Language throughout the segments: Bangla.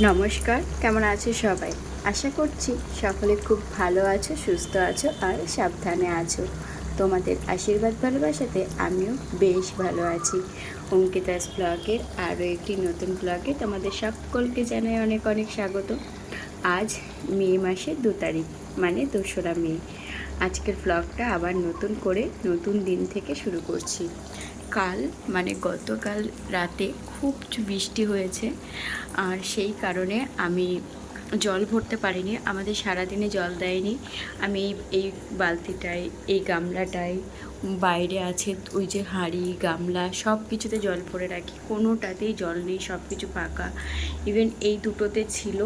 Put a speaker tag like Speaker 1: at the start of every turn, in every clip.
Speaker 1: নমস্কার, কেমন আছো সবাই? আশা করছি সকলে খুব ভালো আছো, সুস্থ আছো আর সাবধানে আছো। তোমাদের আশীর্বাদ ভালোবাসাতে আমিও বেশ ভালো আছি। অঙ্কিতাস ব্লগের আরও একটি নতুন ব্লগে তোমাদের সকলকে জানাই অনেক অনেক স্বাগত। আজ মে মাসের 2 তারিখ, মানে 2রা মে। আজকের ব্লগটা আবার নতুন করে নতুন দিন থেকে শুরু করছি। কাল মানে গতকাল রাতে খুব বৃষ্টি হয়েছে, আর সেই কারণে আমি জল ভরতে পারিনি। আমাদের সারাদিনে জল দেয়নি। আমি এই বালতিটায়, এই গামলাটায়, বাইরে আছে ওই যে হাঁড়ি গামলা, সব কিছুতে জল ভরে রাখি, কোনোটাতেই জল নেই, সব কিছু ফাঁকা। ইভেন এই দুটোতে ছিল।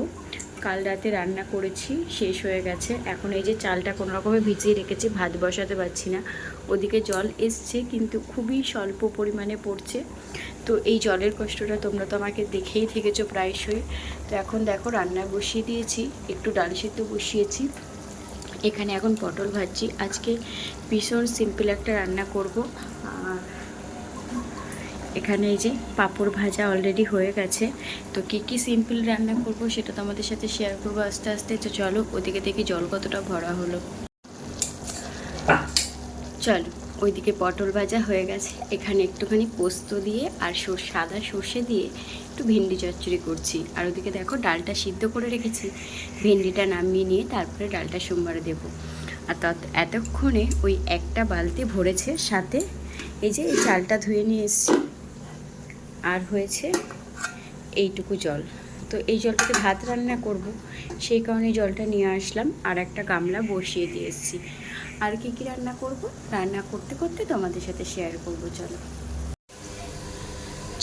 Speaker 1: কাল রাতে রান্না করেছি, শেষ হয়ে গেছে। এখন এই যে চালটা কোনো রকমে ভিজিয়ে রেখেছি, ভাত বসাতে পারছি না। ওদিকে জল এসছে কিন্তু খুবই স্বল্প পরিমাণে পড়ছে। তো এই জলের কষ্টটা তোমরা তো আমাকে দেখেই থেকেছো প্রায়শই। তো এখন দেখো রান্না বসিয়ে দিয়েছি, একটু ডাল সিদ্ধ বসিয়েছি। এখানে এখন পটল ভাজছি। আজকে ভীষণ সিম্পল একটা রান্না করব। আর এখানে এই যে পাঁপড় ভাজা অলরেডি হয়ে গেছে। তো কী সিম্পল রান্না করব সেটা তোমাদের সাথে শেয়ার করবো আস্তে আস্তে। তো চলো ওদিকে দেখি জল কতটা ভরা হলো। চলো, ওইদিকে পটল ভাজা হয়ে গেছে। এখানে একটুখানি পোস্ত দিয়ে আর সাদা সর্ষে দিয়ে একটু ভেন্ডি চচ্চড়ি করছি। আর ওদিকে দেখো ডালটা সিদ্ধ করে রেখেছি। ভেন্ডিটা নামিয়ে নিয়ে তারপরে ডালটা সোমবারে দেবো। আর এতক্ষণে ওই একটা বালতি ভরেছে, সাথে এই যে এই চালটা ধুয়ে নিয়ে এসেছি, আর হয়েছে এইটুকু জল। তো এই জলটাতে ভাত রান্না করব, সেই কারণে জলটা নিয়ে আসলাম আর একটা গামলা বসিয়ে দিয়ে এসেছি। আর কি রান্না করব, রান্না করতে করতে তোমাদের সাথে শেয়ার করব। চলো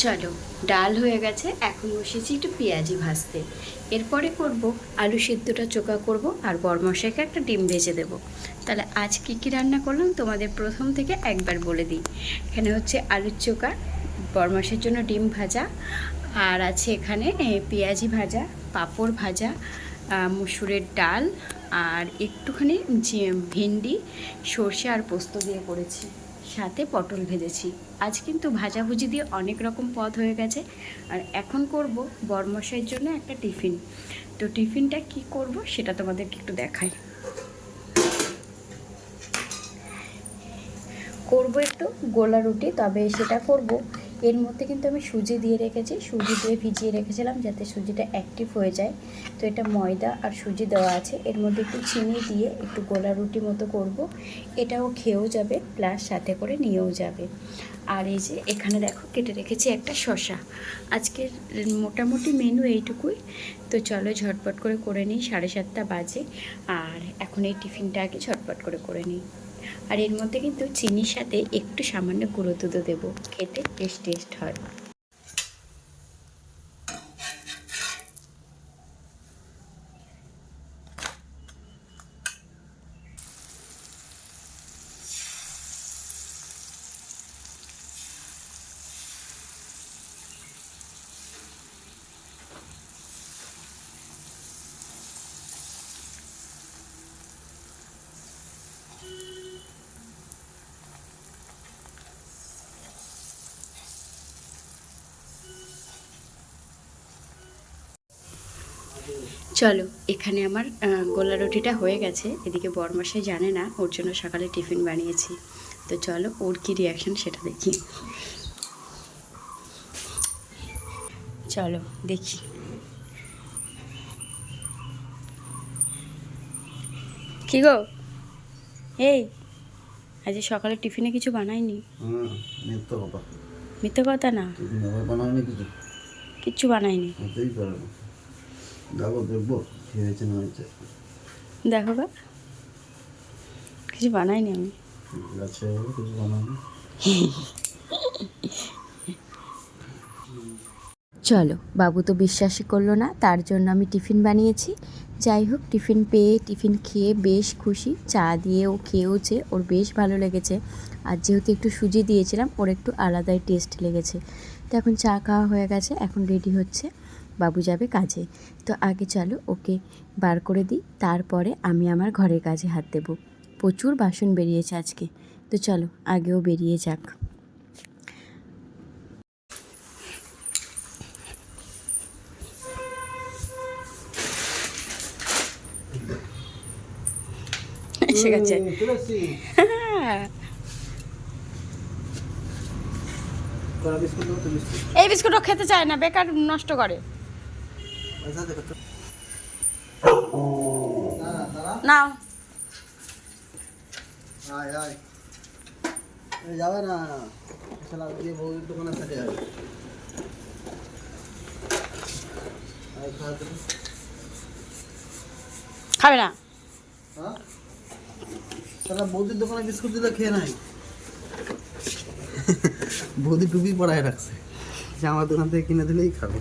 Speaker 1: চলো, ডাল হয়ে গেছে, এখন বসেছি একটু পেঁয়াজি ভাজতে। এরপরে করব আলু সিদ্ধটা চোখা করব, আর বরমশাইকে একটা ডিম ভেজে দেবো। তাহলে আজ কী রান্না করলাম তোমাদের প্রথম থেকে একবার বলে দিই। এখানে হচ্ছে আলুর চোখা, বরমশাইয়ের জন্য ডিম ভাজা, আর আছে এখানে পেঁয়াজি ভাজা, পাঁপড় ভাজা, মুসুরের ডাল, আর একটুখানি ভেন্ডি সর্ষে আর পোস্ত দিয়ে করেছি, সাথে পটল ভেজেছি। আজ কিন্তু ভাজাভুজি দিয়ে অনেক রকম পদ হয়ে গেছে। আর এখন করব বরমশাইয়ের জন্য একটা টিফিন। তো টিফিনটা কি করব সেটা তোমাদেরকে একটু দেখাই। করব একটু গোলা রুটি, তবে সেটা করব এর মধ্যে কিন্তু আমি সুজি দিয়ে রেখেছি, সুজি দিয়ে ভিজিয়ে রেখেছিলাম যাতে সুজিটা অ্যাক্টিভ হয়ে যায়। তো এটা ময়দা আর সুজি দেওয়া আছে, এর মধ্যে একটু চিনি দিয়ে একটু গোলা রুটি মতো করব। এটাও খেয়েও যাবে, প্লাস সাথে করে নিয়েও যাবে। আর এই যে এখানে দেখো কেটে রেখেছি একটা শসা। আজকের মোটামুটি মেনু এইটুকুই। তো চলো ঝটপট করে নিই, 7:30 বাজে। আর এখন এই টিফিনটা আগে ঝটপট করে নিই। আর এর মধ্যে কিন্তু চিনির সাথে একটু সামান্য গুঁড়ো দুধও দেবো, খেতে বেশ টেস্ট হয়। চলো, এখানে আমার গোলা রুটিটা হয়ে গেছে। এদিকে বরমশাই জানে না, ওর জন্য সকালে টিফিন বানিয়েছি। তো চলো ওর কী রিয়াকশান সেটা দেখি। চলো দেখি। কি গো, এই আজ সকালে টিফিনে কিছু বানাইনি? মিথ্যে কথা না, কিচ্ছু বানাইনি। দেখো গা, কিছু বানাইনি আমি। চলো, বাবু তো বিশ্বাসই করলো না, তার জন্য আমি টিফিন বানিয়েছি। যাই হোক, টিফিন পেয়ে টিফিন খেয়ে বেশ খুশি। চা দিয়ে ও খেয়েওছে, ওর বেশ ভালো লেগেছে। আর যেহেতু একটু সুজি দিয়েছিলাম, ওর একটু আলাদাই টেস্ট লেগেছে। তো এখন চা খাওয়া হয়ে গেছে, এখন রেডি হচ্ছে, বাবু যাবে কাজে। তো আগে চলো ওকে বার করে দিই, তারপরে আমি আমার ঘরের কাজে হাত দেবো। প্রচুর বাসন বেরিয়েছে আজকে। তো চলো আগেও বেরিয়ে যাক। এসে গেছে। এই বিস্কুটও খেতে চায় না, বেকার নষ্ট করে। নাও
Speaker 2: যাবে না বউয়ের দোকানে থাকে
Speaker 1: খাবে না।
Speaker 2: তারা বৌদির দোকানে বিস্কুট দিলে খেয়ে নাই। বৌদি টুপি পরায় রাখছে যে আমার দোকান থেকে কিনে দিলেই খাবে।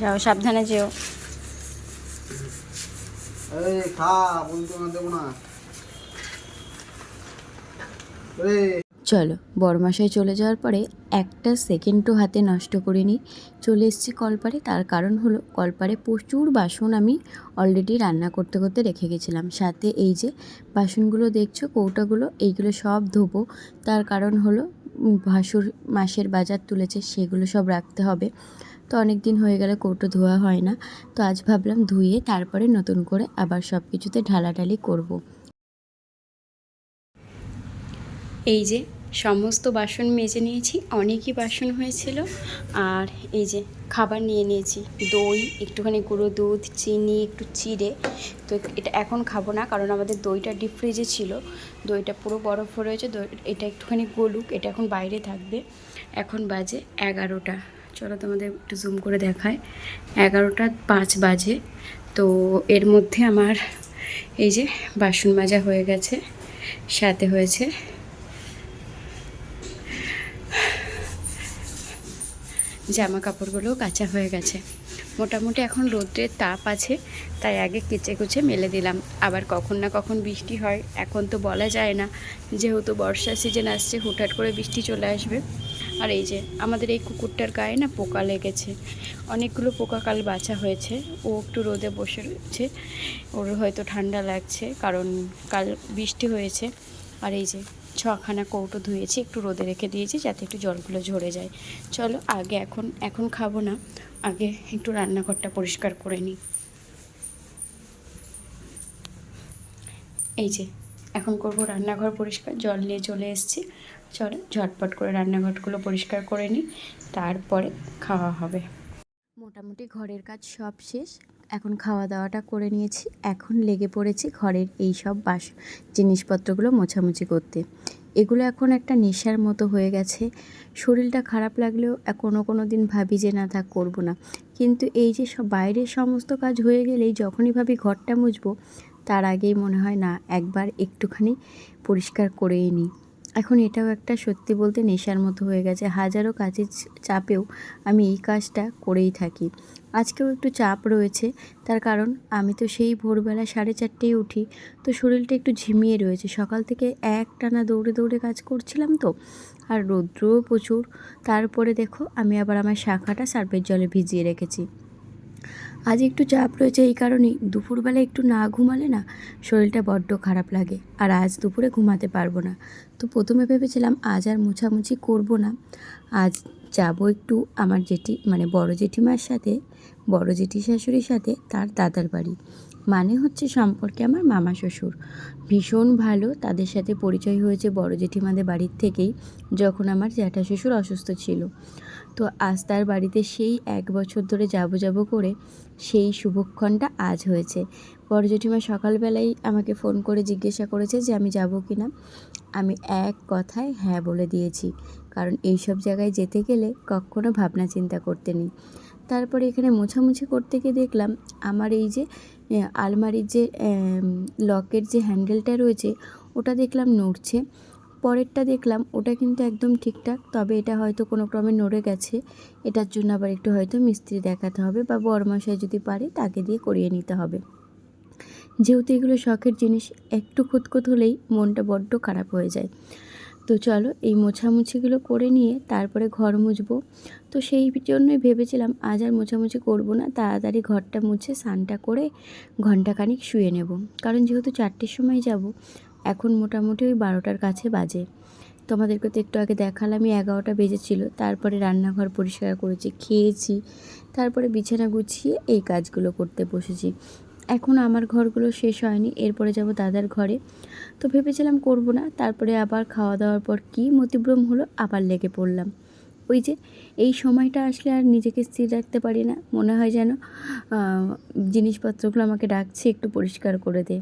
Speaker 1: যাও, সাবধানে যেও।
Speaker 2: এই খা, বৌদি দোকান দেবো না।
Speaker 1: চলো, বড়মশাই চলে যাওয়ার পরে একটা সেকেন্ডও হাতে নষ্ট করিনি, চলে এসেছি কলপারে। তার কারণ হলো কলপারে প্রচুর বাসন আমি অলরেডি রান্না করতে করতে রেখে গেছিলাম। সাথে এই যে বাসনগুলো দেখছো, কৌটাগুলো, এইগুলো সব ধোবো। তার কারণ হলো ভাসুর মাসের বাজার তুলেছে, সেগুলো সব রাখতে হবে। তো অনেক দিন হয়ে গেলে কৌটো ধোয়া হয় না, তো আজ ভাবলাম ধুয়ে তারপরে নতুন করে আবার সব কিছুতে ঢালাঢালি করব। এই যে সমস্ত বাসন মেজে নিয়েছি, অনেকই বাসন হয়েছিল। আর এই যে খাবার নিয়ে নিয়েছি, দই, একটুখানি গুঁড়ো দুধ, চিনি, একটু চিড়ে। তো এটা এখন খাবো না, কারণ আমাদের দইটা ডিপ ফ্রিজে ছিল, দইটা পুরো বরফ রয়েছে। দই এটা একটুখানি গলুক, এটা এখন বাইরে থাকবে। এখন বাজে 11টা। চলো তোমাদের একটু জুম করে দেখায়, 11টা 5 বাজে। তো এর মধ্যে আমার এই যে বাসন মাজা হয়ে গেছে, সাথে হয়েছে জামা কাপড়গুলোও কাচা হয়ে গেছে। মোটামুটি এখন রোদ্রের তাপ আছে, তাই আগে কেচে কুচে মেলে দিলাম। আবার কখন না কখন বৃষ্টি হয়, এখন তো বলা যায় না, যেহেতু বর্ষার সিজন আসছে, হুটহাট করে বৃষ্টি চলে আসবে। আর এই যে আমাদের এই কুকুরটার গায়ে না পোকা লেগেছে, অনেকগুলো পোকা কাল বাছা হয়েছে। ও একটু রোদে বসে রয়েছে, ওর হয়তো ঠান্ডা লাগছে, কারণ কাল বৃষ্টি হয়েছে। আর এই যে 6খানা কৌটো ধুয়েছি, একটু রোদে রেখে দিয়েছি যাতে একটু জলগুলো ঝরে যায়। চলো আগে এখন খাবো না, আগে একটু রান্নাঘরটা পরিষ্কার করে নিই। এই যে এখন করব রান্নাঘর পরিষ্কার, জল নিয়ে চলে এসেছি। চলো ঝটপট করে রান্নাঘরগুলো পরিষ্কার করে নিই, তারপরে খাওয়া হবে। মোটামুটি ঘরের কাজ সব শেষ, এখন খাওয়া দাওয়াটা করে নিয়েছি। এখন লেগে পড়েছি ঘরের এই সব জিনিসপত্রগুলো মোছামুছি করতে। এগুলো এখন একটা নেশার মতো হয়ে গেছে। শরীরটা খারাপ লাগলেও কোনো দিন ভাবি যে না থাক, করবো না। কিন্তু এই যে সব বাইরের সমস্ত কাজ হয়ে গেলেই যখনই ভাবি ঘরটা মুছবো, তার আগেই মনে হয় না একবার একটুখানি পরিষ্কার করেই নিই। এখন এটাও একটা সত্যি বলতে নেশার মতো হয়ে গেছে। হাজারো কাজের চাপেও আমি এই কাজটা করেই থাকি। আজকেও একটু চাপ রয়েছে, তার কারণ আমি তো সেই ভোরবেলা 4:30টায় উঠি, তো শরীরটা একটু ঝিমিয়ে রয়েছে। সকাল থেকে একটানা দৌড়ে দৌড়ে কাজ করছিলাম তো, আর রৌদ্রও প্রচুর। তারপরে দেখো আমি আবার আমার শাখাটা সার্ফের জলে ভিজিয়ে রেখেছি। আজ একটু চাপ রয়েছে, এই কারণেই দুপুরবেলা একটু না ঘুমালে না শরীরটা বড্ড খারাপ লাগে। আর আজ দুপুরে ঘুমাতে পারবো না। তো প্রথমে ভেবেছিলাম আজ আর মোছামুছি করব না, আজ যাব একটু আমার বড় জেঠিমার সাথে, বড় জেঠি শাশুড়ির সাথে তার দাদার বাড়ি। মানে হচ্ছে সম্পর্কে আমার মামা শ্বশুর, ভীষণ ভালো। তাদের সাথে পরিচয় হয়েছে বড় জেঠিমাদের বাড়ির থেকেই, যখন আমার জ্যাঠা শ্বশুর অসুস্থ ছিল। তো আজ তার বাড়িতে সেই 1 বছর ধরে যাব করে সেই শুভক্ষণটা আজ হয়েছে। বড় জেঠিমা সকালবেলাই আমাকে ফোন করে জিজ্ঞাসা করেছে যে আমি যাব কি না। আমি এক কথায় হ্যাঁ বলে দিয়েছি, কারণ এই সব জায়গায় যেতে গেলে কখনো ভাবনা চিন্তা করতে নেই। তারপরে এখানে মোছামুছি করতে গিয়ে দেখলাম আমার এই যে আলমারির যে লকের যে হ্যান্ডেলটা রয়েছে, ওটা দেখলাম নড়ছে। পরেরটা দেখলাম ওটা কিন্তু একদম ঠিকঠাক, তবে এটা হয়তো কোনো ক্রমে নড়ে গেছে। এটার জন্য আবার একটু হয়তো মিস্ত্রি দেখাতে হবে, বা বড়মশাই যদি পারে তাকে দিয়ে করিয়ে নিতে হবে। যেহেতু এগুলো শখের জিনিস, একটু খুঁতখুত হলেই মনটা বড্ড খারাপ হয়ে যায়। তো চলো এই মোছামুছিগুলো করে নিয়ে তারপরে ঘর মুছবো। তো সেই জন্যই ভেবেছিলাম আজ আর মোছামুছি করবো না, তাড়াতাড়ি ঘরটা মুছে স্নানটা করে ঘণ্টাখানিক শুয়ে নেব। কারণ যেহেতু 4টের সময় যাব, এখন মোটামুটি ওই 12টার কাছে বাজে। তোমাদেরকে তো একটু আগে দেখালামই 11টা বেজেছিল। তারপরে রান্নাঘর পরিষ্কার করেছি, খেয়েছি, তারপরে বিছানা গুছিয়ে এই কাজগুলো করতে বসেছি। এখন আমার ঘরগুলো শেষ হয়নি, এরপরে যাব দাদার ঘরে। তো ভেবেছিলাম করব না, তারপরে আবার খাওয়া দাওয়ার পর কী মতিভ্রম হলো, আবার লেগে পড়লাম। ওই যে এই সময়টা আসলে আর নিজেকে স্থির রাখতে পারি না, মনে হয় যেন জিনিসপত্রগুলো আমাকে ডাকছে একটু পরিষ্কার করে দে।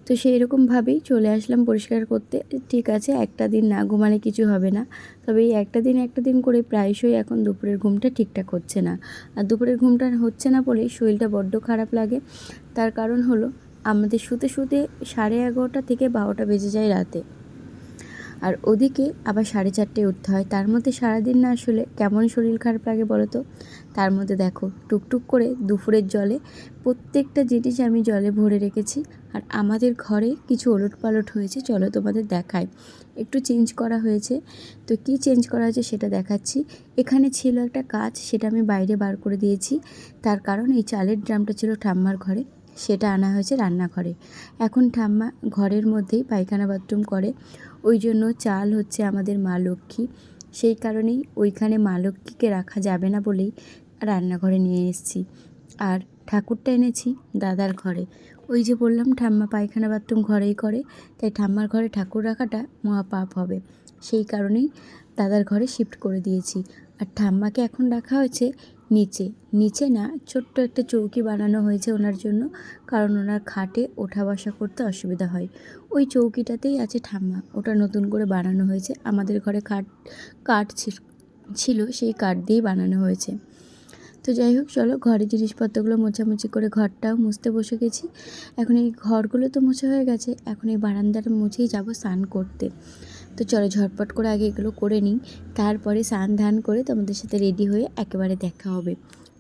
Speaker 1: তো সেই রকমভাবেই চলে আসলাম পরিষ্কার করতে। ঠিক আছে, একটা দিন না ঘুমালে কিছু হবে না, তবে এই একটা দিন করে প্রায়শই এখন দুপুরের ঘুমটা ঠিকঠাক হচ্ছে না। আর দুপুরের ঘুমটা হচ্ছে না বলেই শরীরটা বড্ড খারাপ লাগে। তার কারণ হলো আমাদের শুতে 11:30 থেকে 12টা বেজে যায় রাতে, আর ওদিকে আবার 4:30টায় উঠতে হয়। তার মধ্যে সারাদিন না আসলে কেমন শরীর খারাপ লাগে বলো তো। তার মধ্যে দেখো টুকটুক করে দুপুরের জলে প্রত্যেকটা জিনিস আমি জলে ভরে রেখেছি। আর আমাদের ঘরে কিছু ওলটপালট হয়েছে, চলো তোমাদের দেখাই। একটু চেঞ্জ করা হয়েছে, তো কি চেঞ্জ করা হয়েছে সেটা দেখাচ্ছি। এখানে ছিল একটা কাজ, সেটা আমি বাইরে বার করে দিয়েছি। তার কারণ এই চালের ড্রামটা ছিল ঠাম্মার ঘরে, সেটা আনা হয়েছে রান্নাঘরে। এখন ঠাম্মা ঘরের মধ্যেই পায়খানা বাথরুম করে, ওই জন্য চাল হচ্ছে আমাদের মা লক্ষ্মী, সেই কারণেই ওইখানে মা লক্ষ্মীকে রাখা যাবে না বলেই রান্নাঘরে নিয়ে এসেছি। আর ঠাকুরটা এনেছি দাদার ঘরে। ওই যে বললাম ঠাম্মা পায়খানা বাথরুম ঘরেই করে, তাই ঠাম্মার ঘরে ঠাকুর রাখাটা মহাপাপ হবে, সেই কারণেই দাদার ঘরে শিফট করে দিয়েছি। আর ঠাম্মাকে এখন রাখা হয়েছে নিচে। নিচে না, ছোট্ট একটা চৌকি বানানো হয়েছে ওনার জন্য, কারণ ওনার খাটে ওঠা বসা করতে অসুবিধা হয়। ওই চৌকিটাতেই আছে ঠাম্মা, ওটা নতুন করে বানানো হয়েছে। আমাদের ঘরে কাঠ ছিল, সেই কাঠ দিয়েই বানানো হয়েছে। তো যাই হোক, চলো ঘরের জিনিসপত্রগুলো মোছামুছি করে ঘরটাও মুছতে বসে গেছি। এখন এই ঘরগুলো তো মোছা হয়ে গেছে, এখন এই বারান্দাটা মুছেই যাব স্নান করতে। তো চলো ঝটপট করে আগে এগুলো করে নিই, তারপরে স্নান ধান করে তোমাদের সাথে রেডি হয়ে একেবারে দেখা হবে।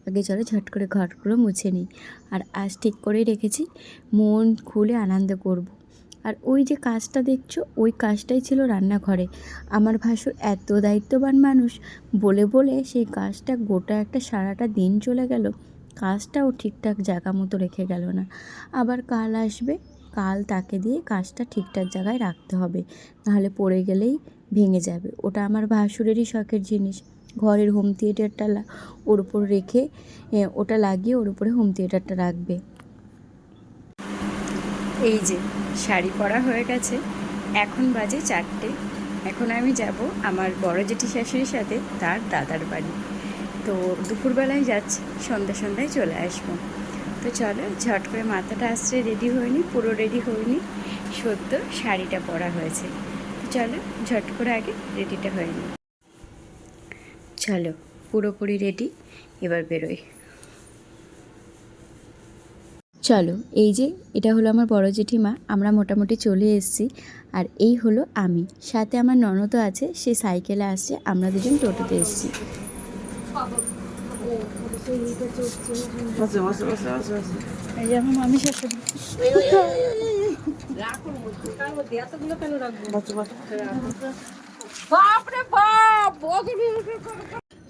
Speaker 1: আগে চলো ঝট করে ঘরগুলো মুছে নিই। আর আজ ঠিক করেই রেখেছি মন খুলে আনন্দ করব। আর ওই যে কাজটা দেখছো, ওই কাজটাই ছিল রান্নাঘরে। আমার ভাসুর এত দায়িত্ববান মানুষ, বলে বলে সেই কাজটা গোটা একটা সারাটা দিন চলে গেল, কাজটাও ঠিকঠাক জায়গা মতো রেখে গেল না। আবার কাল আসবে, কাল তাকে দিয়ে কাজটা ঠিকঠাক জায়গায় রাখতে হবে, নাহলে পড়ে গেলেই ভেঙে যাবে। ওটা আমার ভাসুরেরই শখের জিনিস, ঘরের হোম থিয়েটারটা ওর উপর রেখে ওটা লাগিয়ে ওর উপরে হোম থিয়েটারটা রাখবে। এই যে শাড়ি পরা হয়ে গেছে, এখন বাজে 4টে। এখন আমি যাব আমার বড় জেঠি শাশুড়ির সাথে তার দাদার বাড়ি। তো দুপুরবেলায় যাচ্ছি, সন্ধ্যায় চলে আসবো। তো চলো ঝট করে মাথাটা আসছে, রেডি হয়নি, পুরো রেডি হয়নি, সদ্য শাড়িটা পরা হয়েছে। তো চলো ঝট করে আগে রেডিটা হয়ে নিই। চলো পুরোপুরি রেডি, এবার বেরোই। চলো, এই যে এটা হলো আমার বড় জেঠিমা, আমরা মোটামুটি চলে এসেছি। আর এই হলো আমি, সাথে আমার ননদও আছে, সে সাইকেলে আসছে, আমরা দুজন টোটোতে এসেছি। এই যে আমার মামি শাশুড়ি।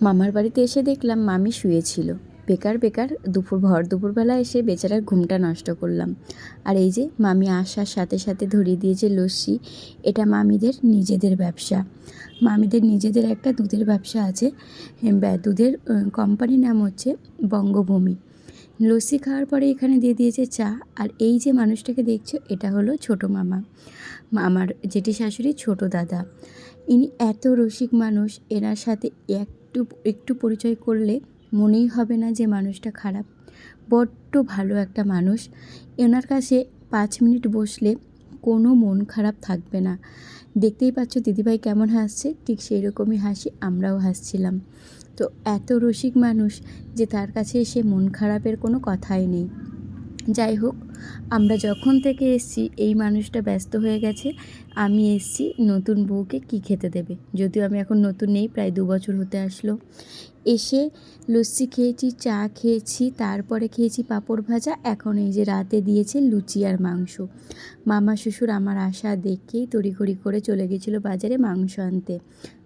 Speaker 1: মামার বাড়িতে এসে দেখলাম মামি শুয়েছিল। বেকার দুপুরবেলা এসে বেচারার ঘুমটা নষ্ট করলাম। আর এই যে মামি আসার সাথে সাথে ধরিয়ে দিয়েছে লস্যি। এটা মামিদের নিজেদের ব্যবসা, মামিদের নিজেদের একটা দুধের ব্যবসা আছে, দুধের কোম্পানির নাম হচ্ছে বঙ্গভূমি। লস্যি খাওয়ার পরে এখানে দিয়ে দিয়েছে চা। আর এই যে মানুষটাকে দেখছো, এটা হলো ছোটো মামা, আমার জেঠি শাশুড়ির ছোটো দাদা। ইনি এত রসিক মানুষ, এনার সাথে একটু পরিচয় করলে মনেই হবে না যে মানুষটা খারাপ। বড্ড ভালো একটা মানুষ, এনার কাছে 5 মিনিট বসলে কোনো মন খারাপ থাকবে না। দেখতেই পাচ্ছ দিদিভাই কেমন হাসছে, ঠিক সেই রকমই হাসি আমরাও হাসছিলাম। তো এত রসিক মানুষ যে তার কাছে এসে মন খারাপের কোনো কথাই নেই। যাই হোক, আমরা যখন থেকে এসছি এই মানুষটা ব্যস্ত হয়ে গেছে, আমি এসছি নতুন বউকে কি খেতে দেবে। যদিও আমি এখন নতুন নেই, প্রায় 2 বছর হতে আসলো। এসে লস্যি খেয়েছি, চা খেয়েছি, তারপরে খেয়েছি পাঁপড় ভাজা। এখন এই যে রাতে দিয়েছে লুচি আর মাংস। মামা শ্বশুর আমার আশা দেখেই তড়িঘড়ি করে চলে গেছিলো বাজারে মাংস আনতে।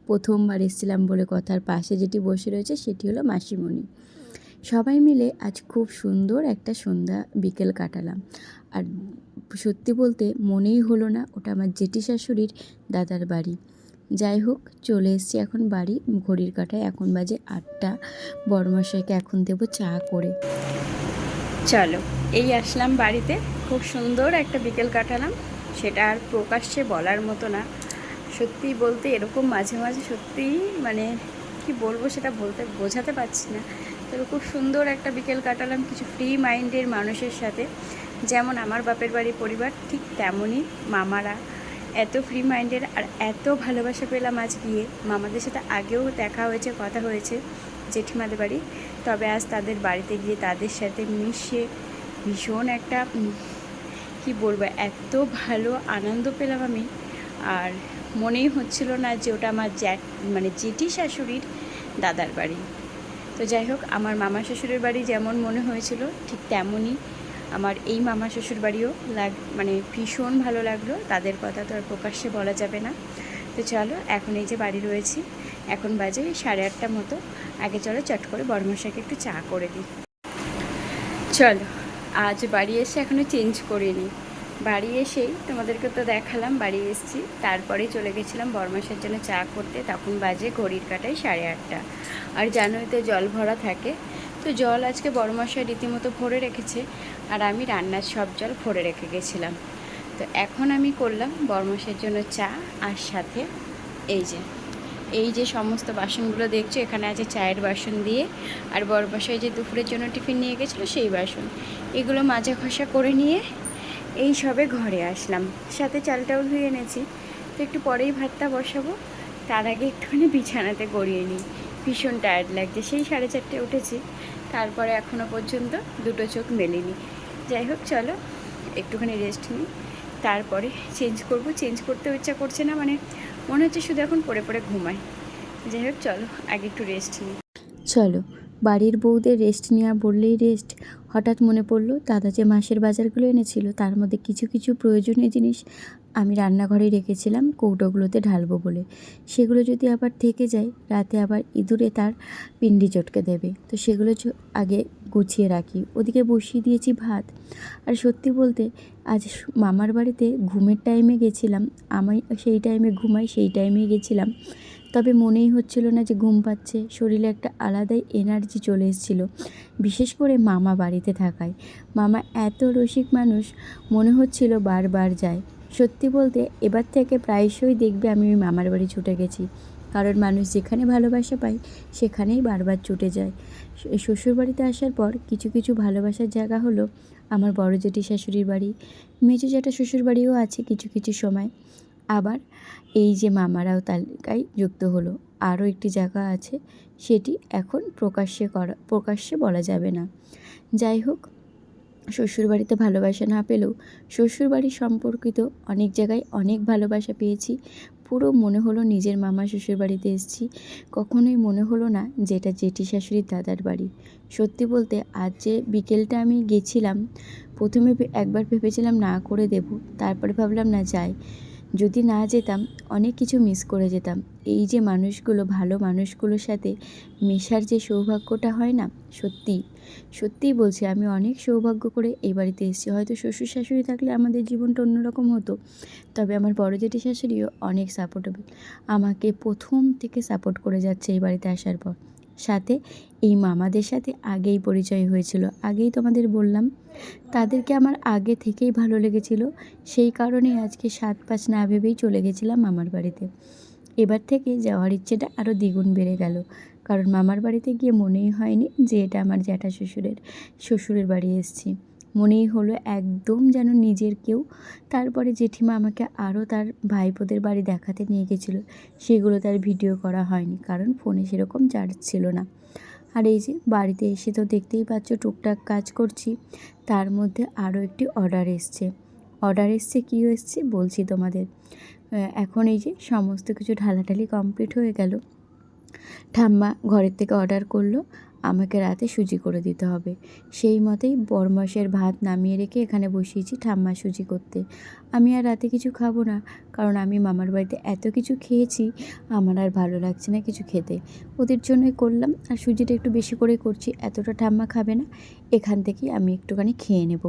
Speaker 1: প্রথমবার এসেছিলাম বলে কথার পাশে যেটি বসে রয়েছে সেটি হলো মাসিমণি। সবাই মিলে আজ খুব সুন্দর একটা সন্ধ্যা বিকেল কাটালাম। আর সত্যি বলতে মনেই হলো না ওটা আমার জেঠি শাশুড়ির দাদার বাড়ি। যাই হোক, চলে এসেছি এখন বাড়ি। ঘড়ির কাঁটায় এখন বাজে 8টা। বড়মশাইকে এখন দেবো চা করে। চলো, এই আসলাম বাড়িতে, খুব সুন্দর একটা বিকেল কাটালাম। সেটা আর প্রকাশ্যে বলার মতো না। সত্যি বলতে এরকম মাঝে মাঝে সত্যিই মানে কি বলবো সেটা বলতে বোঝাতে পারছি না। তবে খুব সুন্দর একটা বিকেল কাটালাম কিছু ফ্রি মাইন্ডের মানুষের সাথে। যেমন আমার বাপের বাড়ির পরিবার, ঠিক তেমনই মামারা এত ফ্রি মাইন্ডের আর এত ভালোবাসা পেলাম আজ গিয়ে। মামাদের সাথে আগেও দেখা হয়েছে, কথা হয়েছে জেঠিমাদের বাড়ি, তবে আজ তাদের বাড়িতে গিয়ে তাদের সাথে মিশে ভীষণ একটা কি বলবো, এত ভালো আনন্দ পেলাম আমি। আর মনেই হচ্ছিল না যে ওটা আমার মানে জেঠি শাশুড়ির দাদার বাড়ি। তো যাই হোক, আমার মামা শ্বশুরের বাড়ি যেমন মনে হয়েছিল ঠিক তেমনই আমার এই মামা শ্বশুর বাড়িও মানে ভীষণ ভালো লাগলো। তাদের কথা তো আর প্রকাশ্যে বলা যাবে না। তো চলো, এখন এই যে বাড়ি রয়েছি, এখন বাজে 8:30 মতো। আগে চলো চট করে বড়মশাইকে একটু চা করে দিই। চলো, আজ বাড়ি এসে এখনও চেঞ্জ করিনি। বাড়ি এসেই তোমাদেরকে তো দেখালাম বাড়ি এসেছি, তারপরেই চলে গেছিলাম বড়মশাইয়ের জন্য চা করতে। তখন বাজে ঘড়ির কাঁটায় 8:30। আর জানোই তো জল ভরা থাকে, তো জল আজকে বড়মশাই রীতিমতো ভরে রেখেছে, আর আমি রান্নার সব জল ভরে রেখে গেছিলাম। তো এখন আমি করলাম বড়মশাইয়ের জন্য চা, আর সাথে এই যে সমস্ত বাসনগুলো দেখছো, এখানে আছে চায়ের বাসন দিয়ে, আর বড়মশাই যে দুপুরের জন্য টিফিন নিয়ে গেছিলো সেই বাসন, এগুলো মাজা ঘষা করে নিয়ে এই সবে ঘরে আসলাম। সাথে চালটাও ধুয়ে এনেছি। তো একটু পরেই ভাতটা বসাবো, তার আগে একটুখানি বিছানাতে গড়িয়ে নিই। ভীষণ টায়ার্ড লাগছে, সেই 4:30 উঠেছি, তারপরে এখনও পর্যন্ত দুটো চোখ মেলেনি। যাই হোক, চলো একটুখানি রেস্ট নিই, তারপরে চেঞ্জ করব। চেঞ্জ করতেও ইচ্ছা করছে না, মানে মনে হচ্ছে শুধু এখন পড়ে পড়ে ঘুমাই। যাই হোক, চলো আগে একটু রেস্ট নিই। চলো, বাড়ির বউদের রেস্ট নেওয়া বললেই রেস্ট। হঠাৎ মনে পড়লো দাদা যে মাসের বাজারগুলো এনেছিল, তার মধ্যে কিছু কিছু প্রয়োজনীয় জিনিস আমি রান্নাঘরে রেখেছিলাম কৌটোগুলোতে ঢালবো বলে। সেগুলো যদি আবার থেকে যায়, রাতে আবার ইঁদুরে তার পিণ্ডি চটকে দেবে, তো সেগুলো আগে গুছিয়ে রাখি। ওদিকে বসিয়ে দিয়েছি ভাত। আর সত্যি বলতে আজ মামার বাড়িতে ঘুমের টাইমে গেছিলাম, আমি সেই টাইমে ঘুমাই, সেই টাইমেই গেছিলাম। তবে মনেই হচ্ছিল না যে ঘুম পাচ্ছে, শরীরে একটা আলাদাই এনার্জি চলে এসেছিল, বিশেষ করে মামা বাড়িতে থাকায়। মামা এত রসিক মানুষ, মনে হচ্ছিল বারবার যায়। সত্যি বলতে এবার থেকে প্রায়শই দেখবে আমি ওই মামার বাড়ি ছুটে গেছি, কারণ মানুষ যেখানে ভালোবাসা পায় সেখানেই বারবার ছুটে যায়। শ্বশুরবাড়িতে আসার পর কিছু কিছু ভালোবাসার জায়গা হলো আমার বড় জেঠি শাশুড়ির বাড়ি, মেজো জ্যাঠা শ্বশুরবাড়িও আছে কিছু কিছু সময়। আবার এই যে মামারাও তালিকায় যুক্ত হলো। আরও একটি জায়গা আছে, সেটি এখন প্রকাশ্যে বলা যাবে না। যাই হোক, শ্বশুরবাড়িতে ভালোবাসা না পেলেও শ্বশুরবাড়ি সম্পর্কিত অনেক জায়গায় অনেক ভালোবাসা পেয়েছি। পুরো মনে হলো নিজের মামা শ্বশুরবাড়িতে এসেছি। কখনোই মনে হলো না যে এটা জেঠি শাশুড়ির দাদার বাড়ি। সত্যি বলতে আজ যে বিকেলটা আমি গেছিলাম, প্রথমে একবার ভেবেছিলাম না করে দেব, তারপরে ভাবলাম না যাই, যদি না যেতাম অনেক কিছু মিস করে যেতাম। এই যে মানুষগুলো, ভালো মানুষগুলোর সাথে মেশার যে সৌভাগ্যটা হয় না, সত্যিই বলছি, আমি অনেক সৌভাগ্য করে এই বাড়িতে এসেছি। হয়তো শ্বশুর শাশুড়ি থাকলে আমাদের জীবনটা অন্যরকম হতো, তবে আমার বড় জেঠি শাশুড়িও অনেক সাপোর্টেবল, আমাকে প্রথম থেকে সাপোর্ট করে যাচ্ছে এই বাড়িতে আসার পর। সাথে এই মামাদের সাথে আগেই পরিচয় হয়েছিল, আগেই তোমাদের বললাম। তাদেরকে আমার আগে থেকেই ভালো লেগেছিল, সেই কারণেই আজকে 7-5 না ভেবেই চলে গেছিলাম মামার বাড়িতে। এবার থেকে যাওয়ার ইচ্ছেটা আরও দ্বিগুণ বেড়ে গেল, কারণ মামার বাড়িতে গিয়ে মনেই হয়নি যে এটা আমার জ্যাঠা শ্বশুরের বাড়ি এসেছি। মনেই হলো একদম যেন নিজের কেউ। তারপরে জেঠিমা আমাকে আরও তার ভাইপোদের বাড়ি দেখাতে নিয়ে গেছিলো, সেগুলো তার ভিডিও করা হয়নি, কারণ ফোনে সেরকম চার্জ ছিল না। আর এই যে বাড়িতে এসে তো দেখতেই পাচ্ছ টুকটাক কাজ করছি, তার মধ্যে আরও একটি অর্ডার এসছে কী এসছে বলছি তোমাদের। এখন এই যে সমস্ত কিছু ঢালাঢালি কমপ্লিট হয়ে গেল। ঠাম্মা ঘরের থেকে অর্ডার করলো আমাকে রাতে সুজি করে দিতে হবে। সেই মতেই বড়মশাইয়ের ভাত নামিয়ে রেখে এখানে বসিয়েছি ঠাম্মা সুজি করতে। আমি আর রাতে কিছু খাবো না, কারণ আমি মামার বাড়িতে এত কিছু খেয়েছি, আমার আর ভালো লাগছে না কিছু খেতে। ওদের জন্যই করলাম, আর সুজিটা একটু বেশি করে করছি, এতটা ঠাম্মা খাবে না, এখান থেকেই আমি একটুখানি খেয়ে নেব।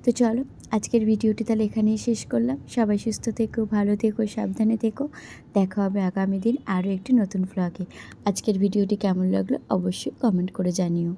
Speaker 1: তো চলো, আজকের ভিডিওটি তাহলে এখানেই শেষ করলাম। সবাই সুস্থ থেকো, ভালো থেকো, সাবধানে থেকো। দেখা হবে আগামী দিন আরও একটি নতুন ভ্লগে। আজকের ভিডিওটি কেমন লাগলো অবশ্যই কমেন্ট করে জানিও।